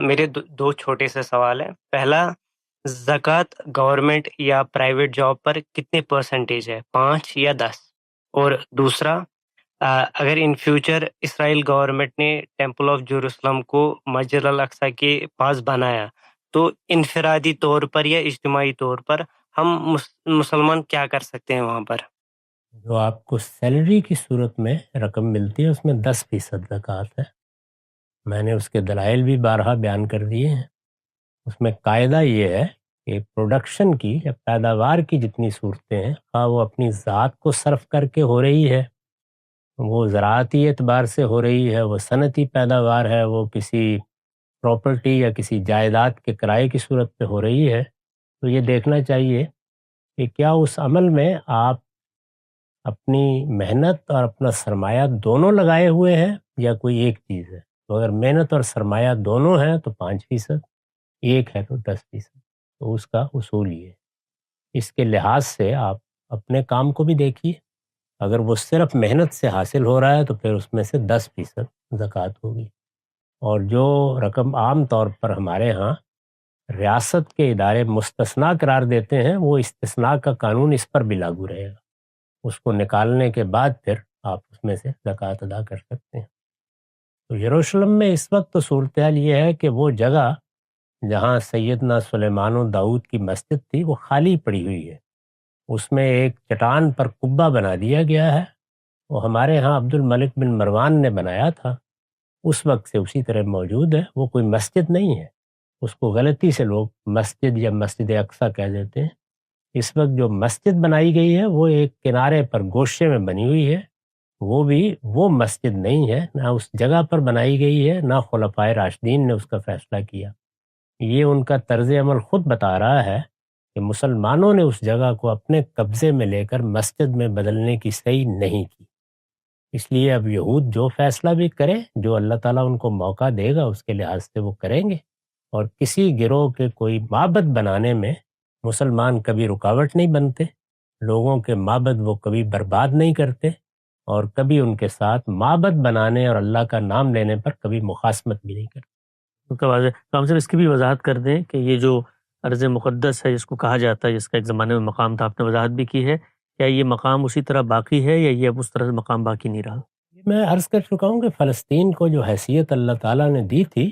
میرے دو چھوٹے سے سوال ہیں۔ پہلا، زکوٰۃ گورنمنٹ یا پرائیویٹ جاب پر کتنے پرسنٹیج ہے، 5 یا 10؟ اور دوسرا، اگر ان فیوچر اسرائیل گورنمنٹ نے ٹیمپل آف جیروسلم کو مسجد الاقصی کے پاس بنایا تو انفرادی طور پر یا اجتماعی طور پر ہم مسلمان کیا کر سکتے ہیں وہاں پر؟ جو آپ کو سیلری کی صورت میں رقم ملتی ہے اس میں 10% زکوٰۃ ہے۔ میں نے اس کے دلائل بھی بارہا بیان کر دیے ہیں۔ اس میں قاعدہ یہ ہے کہ پروڈکشن کی یا پیداوار کی جتنی صورتیں ہیں، خواہ وہ اپنی ذات کو صرف کر کے ہو رہی ہے، وہ زراعتی اعتبار سے ہو رہی ہے، وہ صنعتی پیداوار ہے، وہ کسی پراپرٹی یا کسی جائیداد کے کرائے کی صورت پہ ہو رہی ہے، تو یہ دیکھنا چاہیے کہ کیا اس عمل میں آپ اپنی محنت اور اپنا سرمایہ دونوں لگائے ہوئے ہیں یا کوئی ایک چیز ہے۔ تو اگر محنت اور سرمایہ دونوں ہیں تو 5%، ایک ہے تو 10%۔ تو اس کا اصول یہ ہے۔ اس کے لحاظ سے آپ اپنے کام کو بھی دیکھیے، اگر وہ صرف محنت سے حاصل ہو رہا ہے تو پھر اس میں سے 10% زکوٰۃ ہوگی۔ اور جو رقم عام طور پر ہمارے ہاں ریاست کے ادارے مستثنا قرار دیتے ہیں، وہ استثناء کا قانون اس پر بھی لاگو رہے گا۔ اس کو نکالنے کے بعد پھر آپ اس میں سے زکوٰۃ ادا کر سکتے ہیں۔ تو یروشلم میں اس وقت تو صورتحال یہ ہے کہ وہ جگہ جہاں سیدنا سلیمان و داؤد کی مسجد تھی وہ خالی پڑی ہوئی ہے۔ اس میں ایک چٹان پر قبہ بنا دیا گیا ہے، وہ ہمارے ہاں عبد الملک بن مروان نے بنایا تھا، اس وقت سے اسی طرح موجود ہے۔ وہ کوئی مسجد نہیں ہے، اس کو غلطی سے لوگ مسجد یا مسجد اقصی کہہ دیتے ہیں۔ اس وقت جو مسجد بنائی گئی ہے وہ ایک کنارے پر گوشے میں بنی ہوئی ہے، وہ بھی وہ مسجد نہیں ہے، نہ اس جگہ پر بنائی گئی ہے، نہ خلفائے راشدین نے اس کا فیصلہ کیا۔ یہ ان کا طرز عمل خود بتا رہا ہے کہ مسلمانوں نے اس جگہ کو اپنے قبضے میں لے کر مسجد میں بدلنے کی صحیح نہیں کی۔ اس لیے اب یہود جو فیصلہ بھی کرے، جو اللہ تعالیٰ ان کو موقع دے گا اس کے لحاظ سے وہ کریں گے، اور کسی گروہ کے کوئی معبد بنانے میں مسلمان کبھی رکاوٹ نہیں بنتے، لوگوں کے معبد وہ کبھی برباد نہیں کرتے، اور کبھی ان کے ساتھ معبد بنانے اور اللہ کا نام لینے پر کبھی مخاصمت بھی نہیں کرتے۔ تو ہم صرف اس کی بھی وضاحت کر دیں کہ یہ جو ارض مقدس ہے جس کو کہا جاتا ہے، جس کا ایک زمانے میں مقام تھا، آپ نے وضاحت بھی کی ہے، کیا یہ مقام اسی طرح باقی ہے یا یہ اب اس طرح سے مقام باقی نہیں رہا؟ میں عرض کر چکا ہوں کہ فلسطین کو جو حیثیت اللہ تعالیٰ نے دی تھی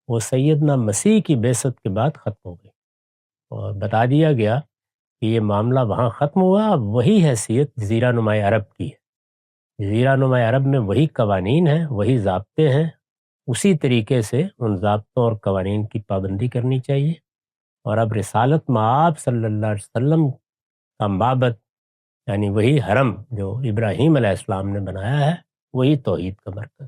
وہ سیدنا مسیح کی بعثت کے بعد ختم ہو گئی، اور بتا دیا گیا کہ یہ معاملہ وہاں ختم ہوا، اب وہی حیثیت جزیرہ نما عرب کی ہے۔ جزیرہ نما عرب میں وہی قوانین ہیں، وہی ضابطے ہیں، اسی طریقے سے ان ضابطوں اور قوانین کی پابندی کرنی چاہیے۔ اور اب رسالت مآب صلی اللہ علیہ وسلم کا معبد، یعنی وہی حرم جو ابراہیم علیہ السلام نے بنایا ہے، وہی توحید کا مرکز۔